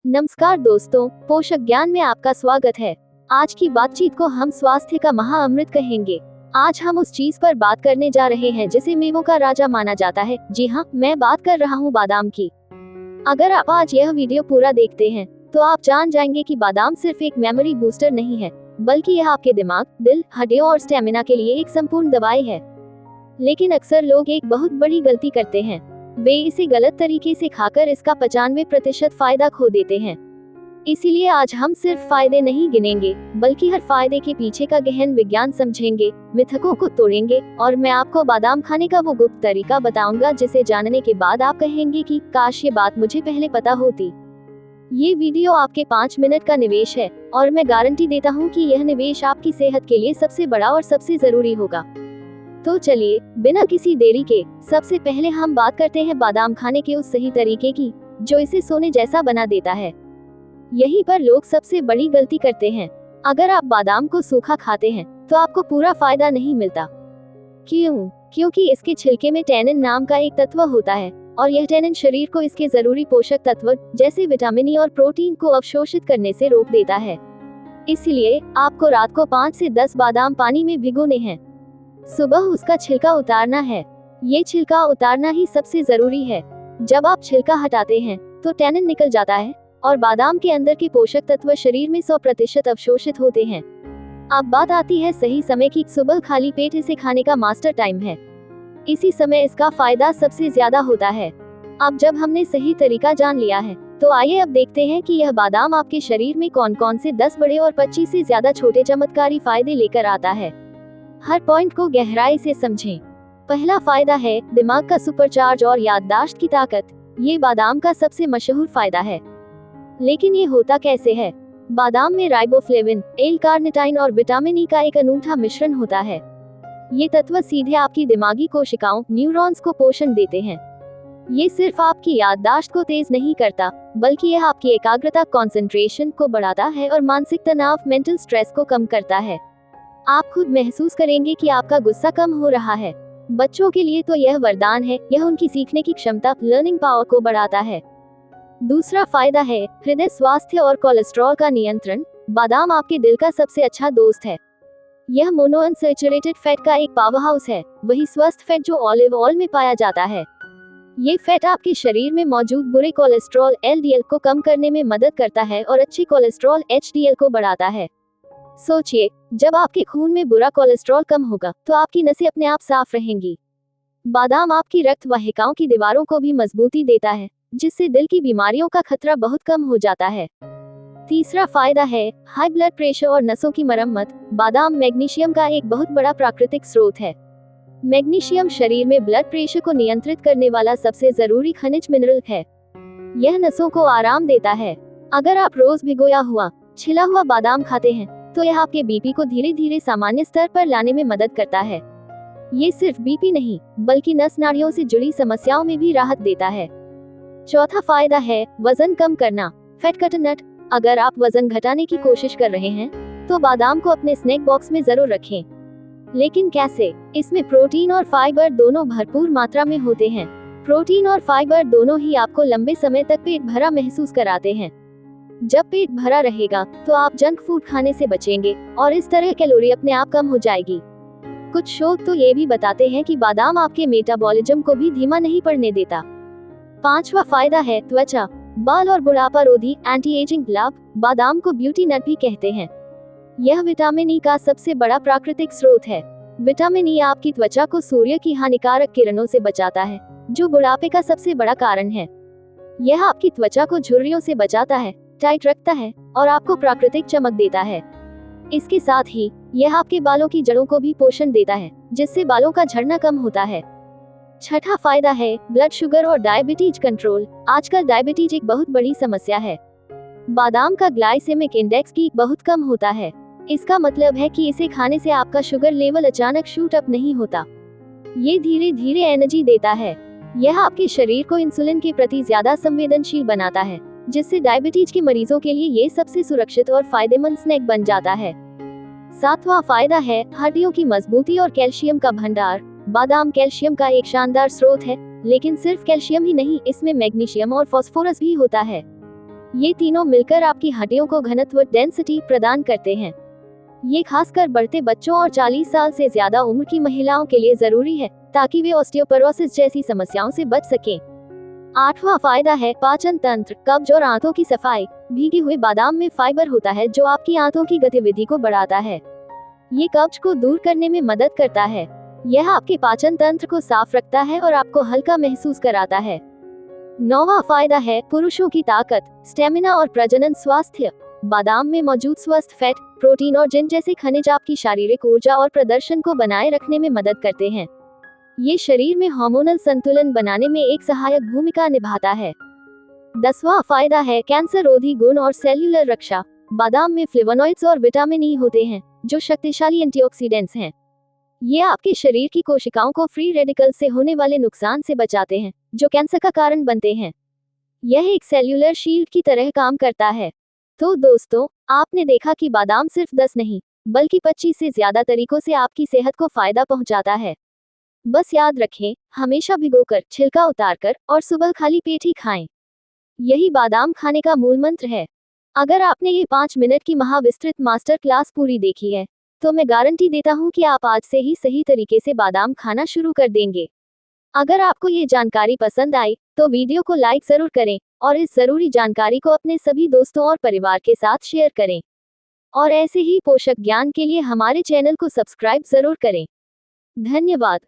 नमस्कार दोस्तों, पोषक ज्ञान में आपका स्वागत है। आज की बातचीत को हम स्वास्थ्य का महाअमृत कहेंगे। आज हम उस चीज पर बात करने जा रहे हैं जिसे मेवों का राजा माना जाता है। जी हाँ, मैं बात कर रहा हूँ बादाम की। अगर आप आज यह वीडियो पूरा देखते हैं तो आप जान जाएंगे कि बादाम सिर्फ एक मेमोरी बूस्टर नहीं है, बल्कि यह आपके दिमाग, दिल, हड्डियों और स्टेमिना के लिए एक संपूर्ण दवाई है। लेकिन अक्सर लोग एक बहुत बड़ी गलती करते हैं, वे इसे गलत तरीके से खाकर इसका 95% फायदा खो देते हैं। इसीलिए आज हम सिर्फ फायदे नहीं गिनेंगे, बल्कि हर फायदे के पीछे का गहन विज्ञान समझेंगे, मिथकों को तोड़ेंगे और मैं आपको बादाम खाने का वो गुप्त तरीका बताऊंगा जिसे जानने के बाद आप कहेंगे कि काश ये बात मुझे पहले पता होती। ये वीडियो आपके 5 मिनट का निवेश है और मैं गारंटी देता हूँ कि यह निवेश आपकी सेहत के लिए सबसे बड़ा और सबसे जरूरी होगा। तो चलिए, बिना किसी देरी के सबसे पहले हम बात करते हैं बादाम खाने के उस सही तरीके की जो इसे सोने जैसा बना देता है। यहीं पर लोग सबसे बड़ी गलती करते हैं। अगर आप बादाम को सूखा खाते हैं तो आपको पूरा फायदा नहीं मिलता। क्यों? क्योंकि इसके छिलके में टैनिन नाम का एक तत्व होता है और यह टैनिन शरीर को इसके जरूरी पोषक तत्व जैसे विटामिन ई और प्रोटीन को अवशोषित करने से रोक देता है। इसलिए आपको रात को 5 से 10 बादाम पानी में भिगोने हैं। सुबह उसका छिलका उतारना है। ये छिलका उतारना ही सबसे जरूरी है। जब आप छिलका हटाते हैं तो टैनिन निकल जाता है और बादाम के अंदर के पोषक तत्व शरीर में 100% अवशोषित होते हैं। अब बात आती है सही समय की। सुबह खाली पेट इसे खाने का मास्टर टाइम है। इसी समय इसका फायदा सबसे ज्यादा होता है। अब जब हमने सही तरीका जान लिया है तो आइए अब देखते हैं कि यह बादाम आपके शरीर में कौन कौन से 10 बड़े और 25 से ज्यादा छोटे चमत्कारी फायदे लेकर आता है। हर पॉइंट को गहराई से समझें। पहला फायदा है दिमाग का सुपरचार्ज और याददाश्त की ताकत। ये बादाम का सबसे मशहूर फायदा है। लेकिन ये होता कैसे है? बादाम में राइबोफ्लेविन, एल-कार्निटाइन और विटामिन ई का एक अनूठा मिश्रण होता है। ये तत्व सीधे आपकी दिमागी कोशिकाओं, न्यूरॉन्स को पोषण देते हैं। ये सिर्फ आपकी याददाश्त को तेज नहीं करता, बल्कि यह आपकी एकाग्रता, कंसंट्रेशन को बढ़ाता है और मानसिक तनाव, मेंटल स्ट्रेस को कम करता है। आप खुद महसूस करेंगे कि आपका गुस्सा कम हो रहा है। बच्चों के लिए तो यह वरदान है। यह उनकी सीखने की क्षमता, लर्निंग पावर को बढ़ाता है। दूसरा फायदा है हृदय स्वास्थ्य और कोलेस्ट्रॉल का नियंत्रण। बादाम आपके दिल का सबसे अच्छा दोस्त है। यह मोनोअनसैचुरेटेड फैट का एक पावर हाउस है, वही स्वस्थ फैट जो ऑलिव ऑयल में पाया जाता है। ये फैट आपके शरीर में मौजूद बुरे कोलेस्ट्रॉल एलडीएल को कम करने में मदद करता है और अच्छे कोलेस्ट्रॉल एचडीएल को बढ़ाता है। सोचिए, जब आपके खून में बुरा कोलेस्ट्रॉल कम होगा तो आपकी नसें अपने आप साफ रहेंगी। बादाम आपकी रक्त वाहिकाओं की दीवारों को भी मजबूती देता है, जिससे दिल की बीमारियों का खतरा बहुत कम हो जाता है। तीसरा फायदा है हाई ब्लड प्रेशर और नसों की मरम्मत। बादाम मैग्नीशियम का एक बहुत बड़ा प्राकृतिक स्रोत है। मैग्नीशियम शरीर में ब्लड प्रेशर को नियंत्रित करने वाला सबसे जरूरी खनिज मिनरल है। यह नसों को आराम देता है। अगर आप रोज भिगोया हुआ, छिला हुआ बादाम खाते हैं तो यह आपके बीपी को धीरे धीरे सामान्य स्तर पर लाने में मदद करता है। ये सिर्फ बीपी नहीं, बल्कि नस नाड़ियों से जुड़ी समस्याओं में भी राहत देता है। चौथा फायदा है वजन कम करना। फैट कटर नट। अगर आप वजन घटाने की कोशिश कर रहे हैं तो बादाम को अपने स्नैक बॉक्स में जरूर रखें। लेकिन कैसे? इसमें प्रोटीन और फाइबर दोनों भरपूर मात्रा में होते हैं। प्रोटीन और फाइबर दोनों ही आपको लंबे समय तक पेट भरा महसूस कराते हैं। जब पेट भरा रहेगा तो आप जंक फूड खाने से बचेंगे और इस तरह कैलोरी अपने आप कम हो जाएगी। कुछ शोध तो ये भी बताते हैं कि बादाम आपके मेटाबॉलिज्म को भी धीमा नहीं पड़ने देता। पांचवा फायदा है त्वचा, बाल और बुढ़ापा रोधी एंटी एजिंग लाभ। बादाम को ब्यूटी नट भी कहते हैं। यह विटामिन ई का सबसे बड़ा प्राकृतिक स्रोत है। विटामिन ई आपकी त्वचा को सूर्य की हानिकारक किरणों से बचाता है, जो बुढ़ापे का सबसे बड़ा कारण है। यह आपकी त्वचा को झुर्रियों से बचाता है, टाइट रखता है और आपको प्राकृतिक चमक देता है। इसके साथ ही यह आपके बालों की जड़ों को भी पोषण देता है, जिससे बालों का झड़ना कम होता है। छठा फायदा है ब्लड शुगर और डायबिटीज कंट्रोल। आजकल डायबिटीज एक बहुत बड़ी समस्या है। बादाम का ग्लाइसेमिक इंडेक्स भी बहुत कम होता है। इसका मतलब है कि इसे खाने से आपका शुगर लेवल अचानक शूट अप नहीं होता। ये धीरे धीरे एनर्जी देता है। यह आपके शरीर को इंसुलिन के प्रति ज्यादा संवेदनशील बनाता है, जिससे डायबिटीज के मरीजों के लिए ये सबसे सुरक्षित और फायदेमंद स्नैक बन जाता है। सातवां फायदा है हड्डियों की मजबूती और कैल्शियम का भंडार। बादाम कैल्शियम का एक शानदार स्रोत है, लेकिन सिर्फ कैल्शियम ही नहीं, इसमें मैग्नीशियम और फास्फोरस भी होता है। ये तीनों मिलकर आपकी हड्डियों को घनत्व डेंसिटी प्रदान करते हैं। ये खासकर बढ़ते बच्चों और 40 साल से ज्यादा उम्र की महिलाओं के लिए जरूरी है, ताकि वे ऑस्टियोपोरोसिस जैसी समस्याओं से बच सकें। 8वां फायदा है पाचन तंत्र, कब्ज और आंतों की सफाई। भीगे हुए बादाम में फाइबर होता है जो आपकी आंतों की गतिविधि को बढ़ाता है। ये कब्ज को दूर करने में मदद करता है। यह आपके पाचन तंत्र को साफ रखता है और आपको हल्का महसूस कराता है। 9वां फायदा है पुरुषों की ताकत, स्टेमिना और प्रजनन स्वास्थ्य। बादाम में मौजूद स्वस्थ फैट, प्रोटीन और जिंक जैसे खनिज आपकी शारीरिक ऊर्जा और प्रदर्शन को बनाए रखने में मदद करते हैं। ये शरीर में हार्मोनल संतुलन बनाने में एक सहायक भूमिका निभाता है। 10वां फायदा है कैंसर रोधी गुण और सेल्यूलर रक्षा। बादाम में फ्लेवोनॉइड्स और विटामिन ई होते हैं, जो शक्तिशाली एंटीऑक्सीडेंट्स हैं। ये आपके शरीर की कोशिकाओं को फ्री रेडिकल से होने वाले नुकसान से बचाते हैं, जो कैंसर का कारण बनते हैं। यह एक सेल्यूलर शील्ड की तरह काम करता है। तो दोस्तों, आपने देखा कि बादाम सिर्फ 10 नहीं, बल्कि 25 से ज्यादा तरीकों से आपकी सेहत को फायदा पहुंचाता है। बस याद रखें, हमेशा भिगोकर, छिलका उतारकर और सुबह खाली पेट ही खाएं। यही बादाम खाने का मूल मंत्र है। अगर आपने ये 5 मिनट की महाविस्तृत मास्टर क्लास पूरी देखी है, तो मैं गारंटी देता हूँ कि आप आज से ही सही तरीके से बादाम खाना शुरू कर देंगे। अगर आपको ये जानकारी पसंद आई, तो वीडियो को लाइक जरूर करें और इस जरूरी जानकारी को अपने सभी दोस्तों और परिवार के साथ शेयर करें। और ऐसे ही पोषक ज्ञान के लिए हमारे चैनल को सब्सक्राइब जरूर करें। धन्यवाद।